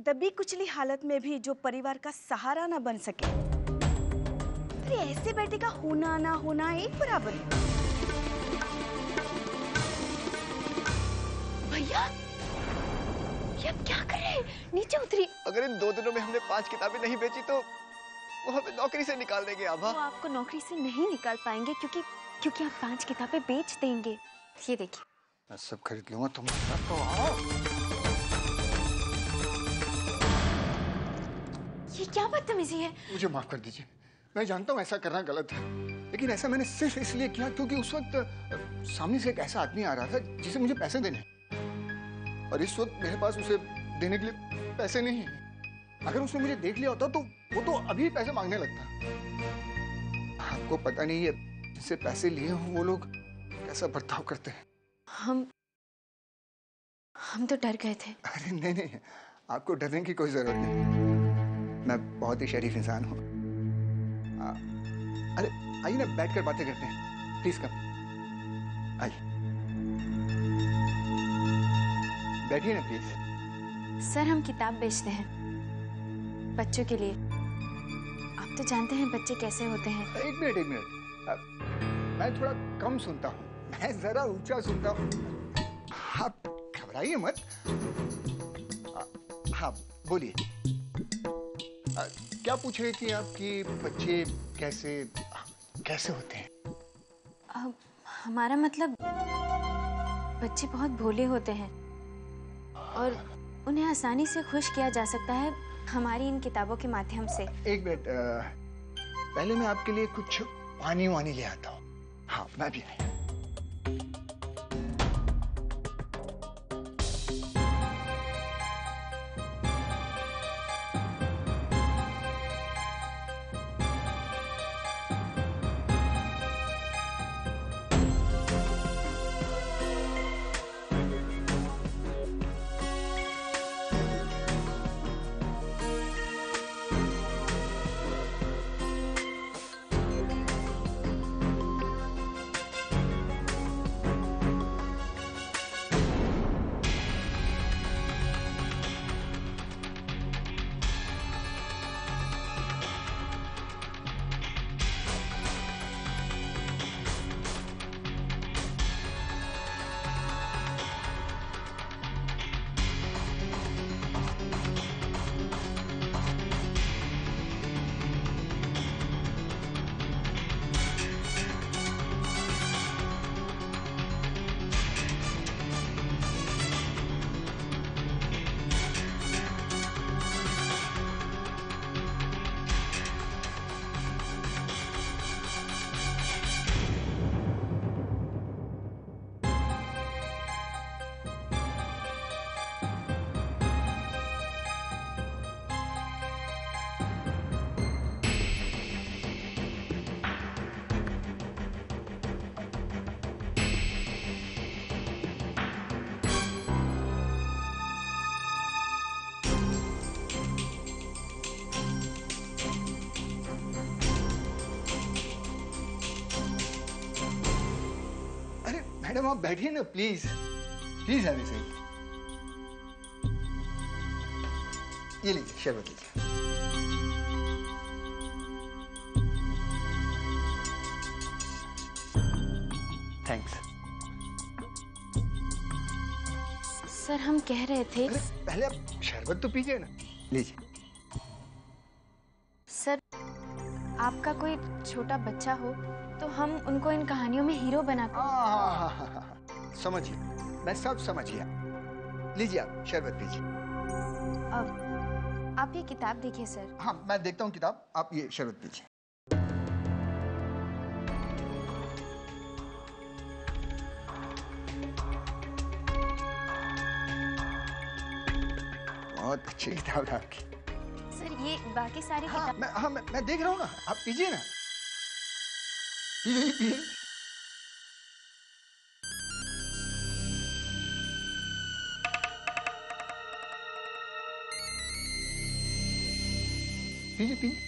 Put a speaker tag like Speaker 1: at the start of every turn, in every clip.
Speaker 1: दबी कुचली हालत में भी जो परिवार का सहारा ना बन सके, अरे ऐसे बेटे का होना ना होना एक बराबर है। भैया, ये आप क्या कर रहे हैं? नीचे उतरिए।
Speaker 2: अगर इन 2 दिनों में हमने 5 किताबें नहीं बेची तो वो हमें नौकरी से निकाल देंगे आभा।
Speaker 3: वो आपको नौकरी से नहीं निकाल पाएंगे क्योंकि आप 5 किताबें बेच देंगे। ये देखिए,
Speaker 2: मैं सब खरीद लूंगा, तुम तो आओ।
Speaker 3: ये क्या बदतमीजी है?
Speaker 2: मुझे माफ कर दीजिए, मैं जानता हूँ ऐसा करना गलत है, लेकिन ऐसा मैंने सिर्फ इसलिए किया क्योंकि उस वक्त सामने से एक ऐसा आदमी आ रहा था जिसे मुझे पैसे देने, और इस वक्त मेरे पास उसे देने के लिए पैसे नहीं है। अगर उसने मुझे देख लिया होता तो वो तो अभी पैसे मांगने लगता। आपको पता नहीं है जिससे पैसे लिए हों वो लोग कैसा बर्ताव करते हैं।
Speaker 3: हम तो डर गए थे।
Speaker 2: अरे नहीं नहीं, आपको डरने की कोई जरूरत नहीं, मैं बहुत ही शरीफ इंसान हूँ। अरे आइए ना, बैठकर बातें करते हैं, प्लीज कम आइए, बैठिए ना प्लीज।
Speaker 3: सर, हम किताब बेचते हैं बच्चों के लिए। आप तो जानते हैं बच्चे कैसे होते हैं।
Speaker 2: एक मिनट, मैं थोड़ा कम सुनता हूँ, मैं जरा ऊंचा सुनता हूँ, आप घबराइए मत। हाँ बोलिए, क्या पूछ रही थी आपकी? बच्चे कैसे होते हैं?
Speaker 3: हमारा मतलब बच्चे बहुत भोले होते हैं और उन्हें आसानी से खुश किया जा सकता है हमारी इन किताबों के माध्यम से।
Speaker 2: एक मिनट, पहले मैं आपके लिए कुछ पानी वानी ले आता हूँ। हाँ मैं भी आया। मैडम आप बैठिए ना प्लीज, प्लीज आने से। ये लीजिए शरबत लीजिए। थैंक्स।
Speaker 3: सर, हम कह रहे थे।
Speaker 2: अरे पहले आप शरबत तो पीजिए ना, लीजिए।
Speaker 3: सर, आपका कोई छोटा बच्चा हो तो हम उनको इन कहानियों में हीरो बनाते।
Speaker 2: हाँ, समझिए, मैं सब समझ गया। लीजिए आप शरबत पीजिए।
Speaker 3: अब आप ये किताब देखिए सर।
Speaker 2: हाँ मैं देखता हूँ किताब, आप ये शरबत पीजिए। बहुत अच्छी किताब है आपकी।
Speaker 3: सर, ये बाकी सारी किताब।
Speaker 2: मैं देख रहा हूँ ना, आप पीजिए ना, पीजिए। पीजिए।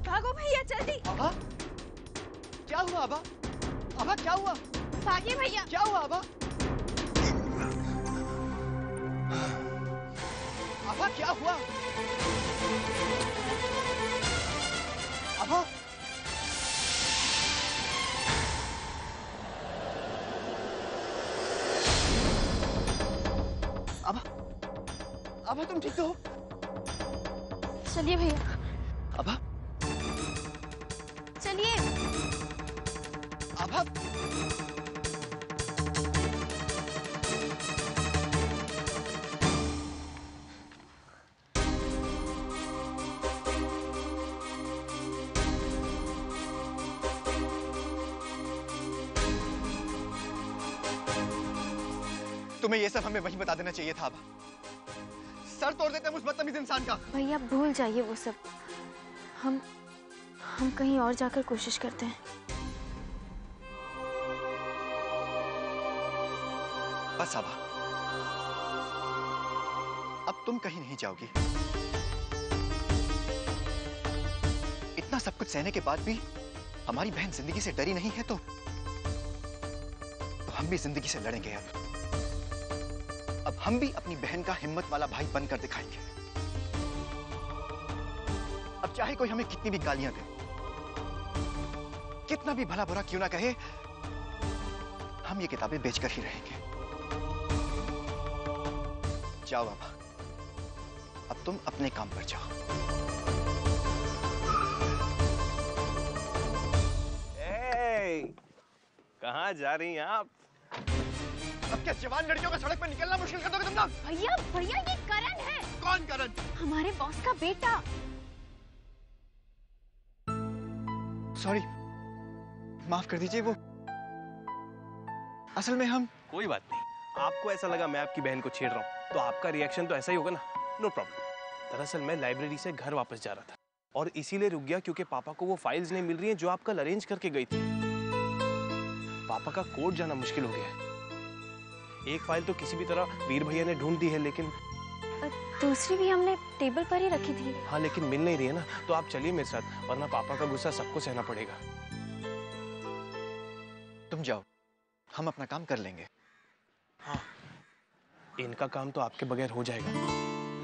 Speaker 1: भागो भैया जल्दी।
Speaker 2: आभा, क्या हुआ आभा? आभा क्या हुआ?
Speaker 1: भागिए भैया।
Speaker 2: क्या हुआ आभा? आभा क्या हुआ? आभा? आभा? आभा तुम ठीक तो हो?
Speaker 3: चलिए भैया,
Speaker 2: आभा?
Speaker 3: चलिए।
Speaker 2: आभा? तुम्हें ये सब हमें वही बता देना चाहिए था आभा। सर तोड़ देते हैं उस बदतमीज इंसान का।
Speaker 3: भैया भूल जाइए वो सब। हम कहीं और जाकर कोशिश करते हैं।
Speaker 2: बस आभा, अब तुम कहीं नहीं जाओगी। इतना सब कुछ सहने के बाद भी हमारी बहन जिंदगी से डरी नहीं है तो हम भी जिंदगी से लड़ेंगे। अब हम भी अपनी बहन का हिम्मत वाला भाई बनकर दिखाएंगे। अब चाहे कोई हमें कितनी भी गालियां दे, कितना भी भला बुरा क्यों ना कहे, हम ये किताबें बेचकर ही रहेंगे। जाओ बाबा, अब तुम अपने काम पर जाओ।
Speaker 4: कहाँ जा रही हैं आप?
Speaker 2: अब क्या जवान लड़कियों का सड़क पर निकलना मुश्किल कर दोगे तुम लोग?
Speaker 3: भैया भैया ये करण है।
Speaker 2: कौन करण?
Speaker 3: हमारे बॉस का बेटा।
Speaker 2: सॉरी, माफ कर दीजिए। वो असल में हम
Speaker 4: कोई बात नहीं, आपको ऐसा लगा मैं आपकी बहन को छेड़ रहा हूँ तो आपका रिएक्शन तो ऐसा ही होगा ना। No problem. दरअसल मैं लाइब्रेरी से घर वापस जा रहा था और इसीलिए रुक गया क्योंकि पापा को वो फाइल्स नहीं मिल रही हैं जो आप कल अरेंज करके गई थी। पापा का कोर्ट जाना मुश्किल हो गया है। एक फाइल तो किसी भी तरह वीर भैया ने ढूंढ दी है, लेकिन
Speaker 3: दूसरी भी हमने टेबल पर ही रखी थी।
Speaker 4: हाँ लेकिन मिल नहीं रही है ना। तो आप चलिए मेरे साथ, वरना पापा का गुस्सा सबको सहना पड़ेगा।
Speaker 2: तुम जाओ, हम अपना काम कर लेंगे।
Speaker 4: हाँ, इनका काम तो आपके बगैर हो जाएगा,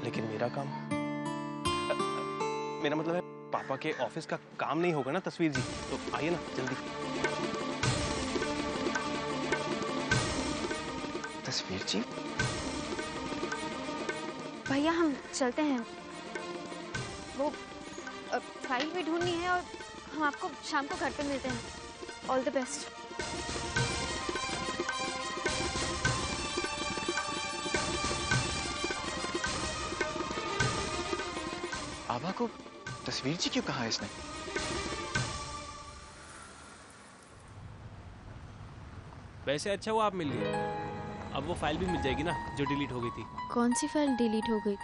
Speaker 4: लेकिन मेरा काम, मेरा मतलब है पापा के ऑफिस का काम नहीं होगा ना तस्वीर जी। तो आइए ना जल्दी।
Speaker 2: तस्वीर जी?
Speaker 3: भैया हम चलते हैं। वो फाइल भी ढूंढनी है और हम आपको शाम को घर पे मिलते हैं। All the best.
Speaker 2: आभा को तस्वीर जी क्यों कहा इसने?
Speaker 5: वैसे अच्छा हुआ आप मिल गए। अब वो फाइल भी मिल जाएगी ना जो डिलीट हो गई थी।
Speaker 3: कौन सी फाइल डिलीट हो गई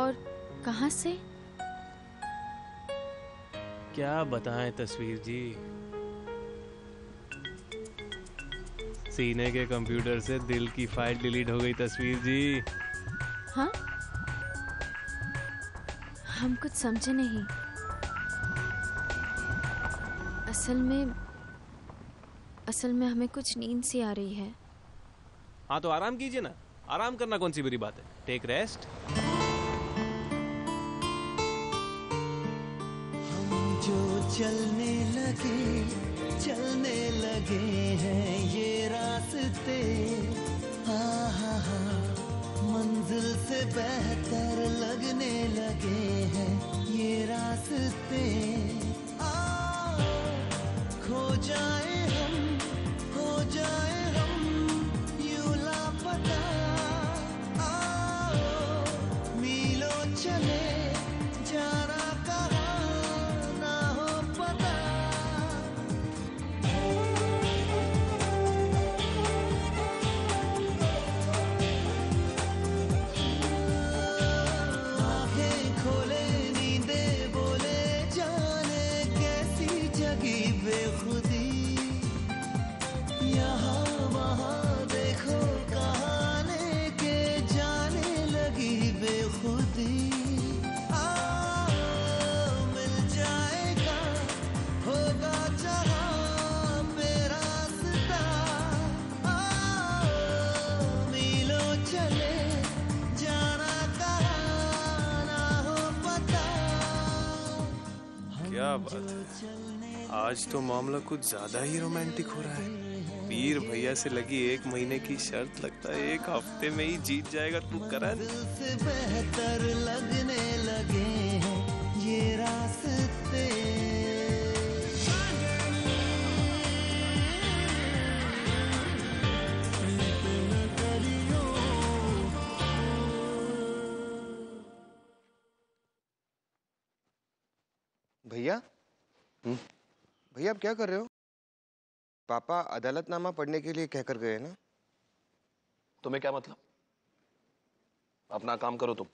Speaker 3: और कहाँ से?
Speaker 5: क्या बताएं तस्वीर जी, सीने के कंप्यूटर से दिल की फाइल डिलीट हो गई तस्वीर जी।
Speaker 3: हाँ, हम कुछ समझे नहीं। असल में हमें कुछ नींद सी आ रही है।
Speaker 5: हाँ तो आराम कीजिए ना। आराम करना कौन सी बुरी बात है। Take rest.
Speaker 6: हम जो चलने लगे हैं ये रास्ते, हाँ हाँ हाँ, मंजिल से बेहतर लगने लगे हैं ये रास्ते। खो जाए हम यूं लापता, मीलों चले जाना कहाँ ना हो पता। आंखें खोले नींदे बोले
Speaker 4: क्या बात है, आज तो मामला कुछ ज्यादा ही रोमांटिक हो रहा है। वीर भैया से लगी 1 महीने की शर्त लगता है 1 हफ्ते में ही जीत जाएगा तू करण।
Speaker 6: से बेहतर लगने लगे हैं ये रास्ते।
Speaker 7: भैया भैया आप क्या कर रहे हो? पापा अदालतनामा पढ़ने के लिए कहकर गए ना?
Speaker 4: तुम्हें क्या मतलब? अपना काम करो तुम।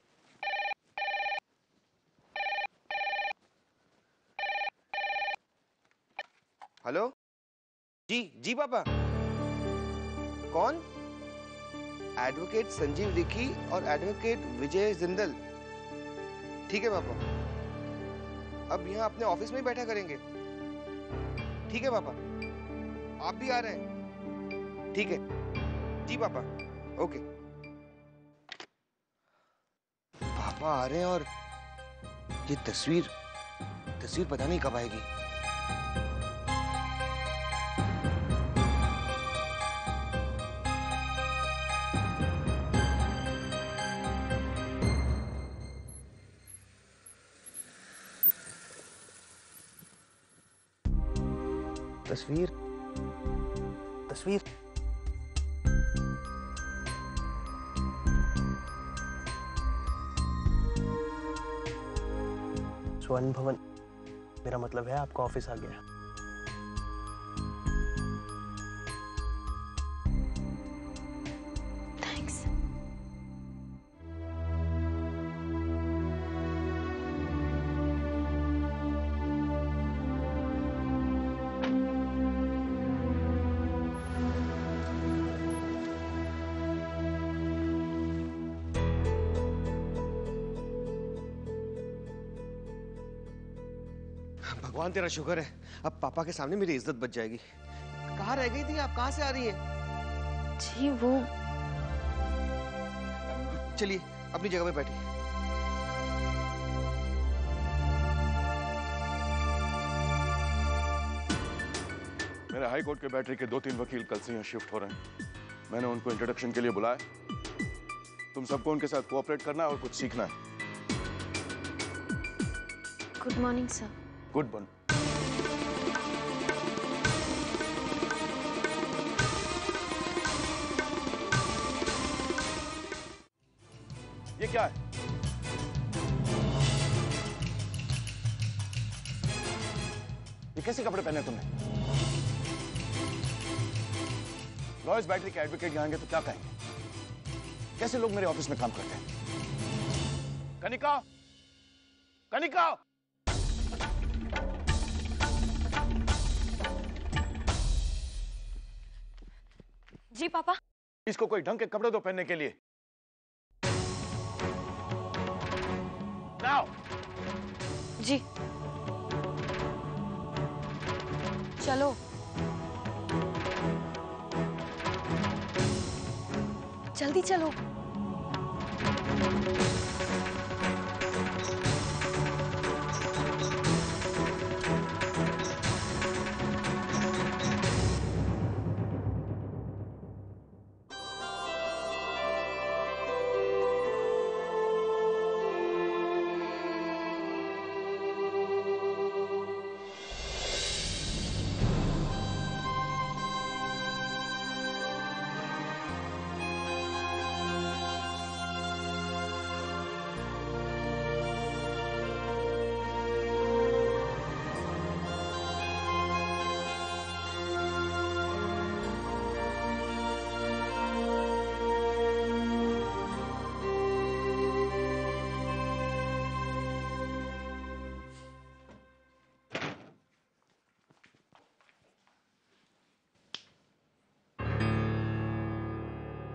Speaker 7: हेलो जी जी पापा। कौन? एडवोकेट संजीव रिकी और एडवोकेट विजय जिंदल। ठीक है पापा, अब यहाँ अपने ऑफिस में ही बैठा करेंगे। ठीक है पापा, आप भी आ रहे हैं? ठीक है जी पापा, ओके। पापा आ रहे हैं और ये तस्वीर पता नहीं कब आएगी। तस्वीर
Speaker 4: स्वर्ण भवन, मेरा मतलब है आपका ऑफिस आ गया।
Speaker 3: थैंक्स।
Speaker 7: भगवान तेरा शुक्र है, अब पापा के सामने मेरी इज्जत बच जाएगी। कहाँ रह गई थी आप? कहाँ से आ रही हैं?
Speaker 3: जी वो
Speaker 7: चलिए अपनी जगह पे बैठिए।
Speaker 8: मेरे हाई कोर्ट के बैटरी के 2-3 वकील कल से यहाँ शिफ्ट हो रहे हैं। मैंने उनको इंट्रोडक्शन के लिए बुलाया। तुम सबको उनके साथ कोऑपरेट करना है और कुछ सीखना है।
Speaker 3: Good morning sir.
Speaker 8: Good morning. ये क्या है? ये कैसे कपड़े पहने तुमने? लॉयर्स बैटरी के एडवोकेट यहाँ आएंगे तो क्या कहेंगे? कैसे लोग मेरे ऑफिस में काम करते हैं? कनिका, कनिका!
Speaker 1: जी पापा।
Speaker 8: इसको कोई ढंग के कपड़े दो पहनने के लिए। Now!
Speaker 1: जी चलो। जल्दी चलो।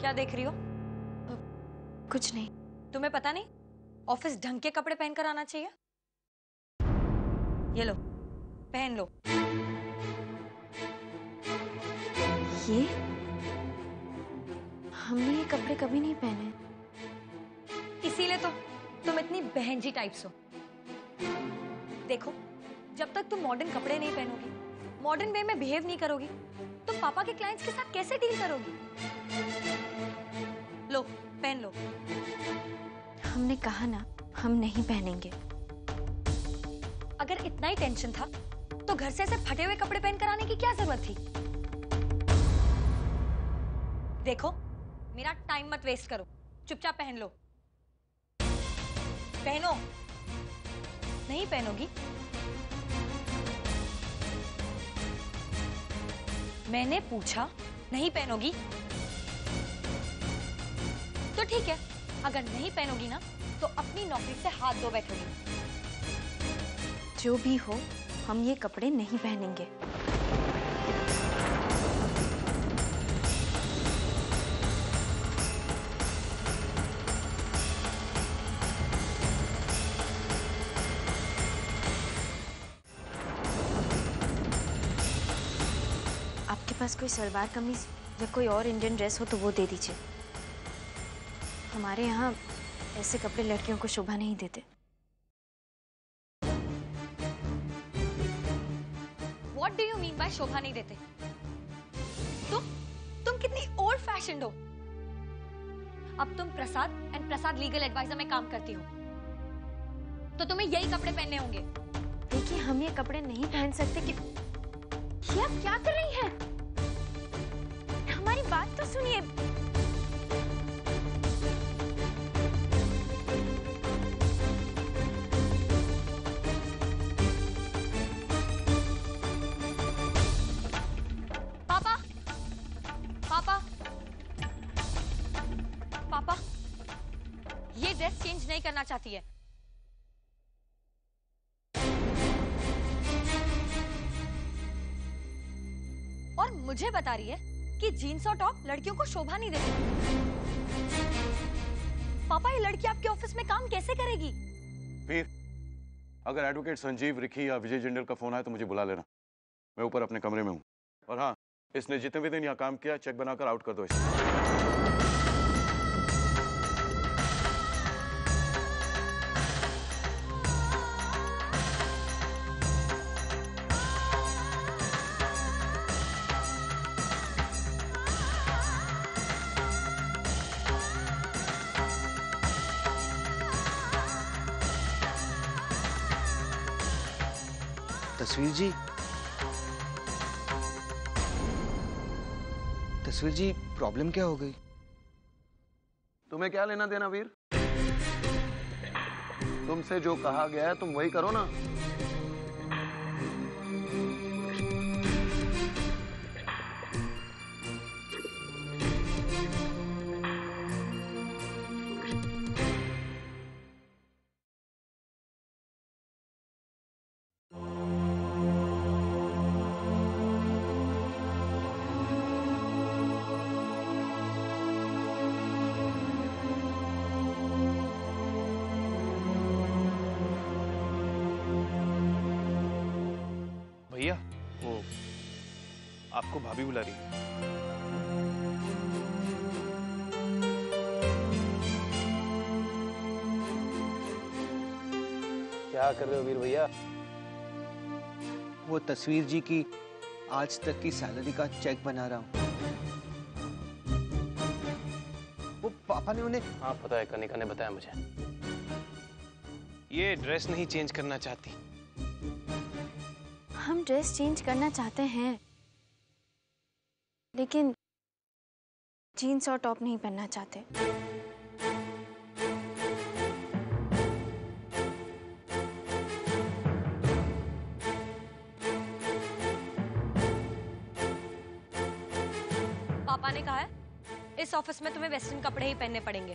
Speaker 1: क्या देख रही हो?
Speaker 3: कुछ नहीं।
Speaker 1: तुम्हें पता नहीं ऑफिस ढंग के कपड़े पहनकर आना चाहिए? ये लो, पहन लो।
Speaker 3: ये हमने ये कपड़े कभी नहीं पहने।
Speaker 1: इसीलिए तो तुम इतनी बहनजी टाइप्स हो। देखो,
Speaker 9: जब तक तुम मॉडर्न कपड़े नहीं पहनोगी, मॉडर्न वे में बिहेव नहीं करोगी, तुम पापा के क्लाइंट्स के साथ कैसे डील करोगी? लो, पहन लो।
Speaker 3: हमने कहा ना, हम नहीं पहनेंगे।
Speaker 9: अगर इतना ही टेंशन था तो घर से ऐसे फटे हुए कपड़े पहन कर आने की क्या जरूरत थी? देखो, मेरा टाइम मत वेस्ट करो, चुपचाप पहन लो। पहनो। नहीं पहनोगी? मैंने पूछा, नहीं पहनोगी? तो ठीक है, अगर नहीं पहनोगी ना तो अपनी नौकरी से हाथ धो बैठोगी।
Speaker 3: जो भी हो, हम ये कपड़े नहीं पहनेंगे। आपके पास कोई सलवार कमीज या कोई और इंडियन ड्रेस हो तो वो दे दीजिए। हमारे यहाँ ऐसे कपड़े लड़कियों को शोभा नहीं देते।
Speaker 9: What do you mean by शोभा नहीं देते? तुम कितनी ओल्ड फैशन्ड हो। अब तुम प्रसाद एंड प्रसाद लीगल एडवाइजर में काम करती हो, तो तुम्हें यही कपड़े पहनने होंगे।
Speaker 3: देखिए, हम ये कपड़े नहीं पहन सकते कि ये आप क्या कर रही हैं? हमारी बात तो सुनिए।
Speaker 9: पापा, पापा, पापा, ये ड्रेस चेंज नहीं करना चाहती है। और मुझे बता रही है कि जीन्स और टॉप लड़कियों को शोभा नहीं देते। पापा, ये लड़की आपके ऑफिस में काम कैसे करेगी?
Speaker 8: वीर, अगर एडवोकेट संजीव, रिकी या विजय जिंदल का फोन आए तो मुझे बुला लेना। मैं ऊपर अपने कमरे में हूँ। और हाँ, इसने जितने भी दिन यहाँ काम किया, चेक बनाकर आउट कर दो इसे।
Speaker 7: तस्वीर जी, प्रॉब्लम क्या हो गई?
Speaker 8: तुम्हें क्या लेना देना वीर? तुमसे जो कहा गया है तुम वही करो ना।
Speaker 4: भैया, वो आपको भाभी बुला रही है।
Speaker 10: क्या कर रहे हो वीर भैया?
Speaker 7: वो तस्वीर जी की आज तक की सैलरी का चेक बना रहा हूँ। वो पापा ने उन्हें...
Speaker 4: हाँ पता है, कनिका ने बताया मुझे। ये ड्रेस नहीं चेंज करना चाहती।
Speaker 3: हम ड्रेस चेंज करना चाहते हैं, लेकिन जीन्स और टॉप नहीं पहनना चाहते।
Speaker 9: पापा ने कहा है इस ऑफिस में तुम्हें वेस्टर्न कपड़े ही पहनने पड़ेंगे।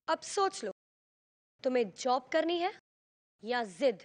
Speaker 9: अब सोच लो, तुम्हें जॉब करनी है या जिद?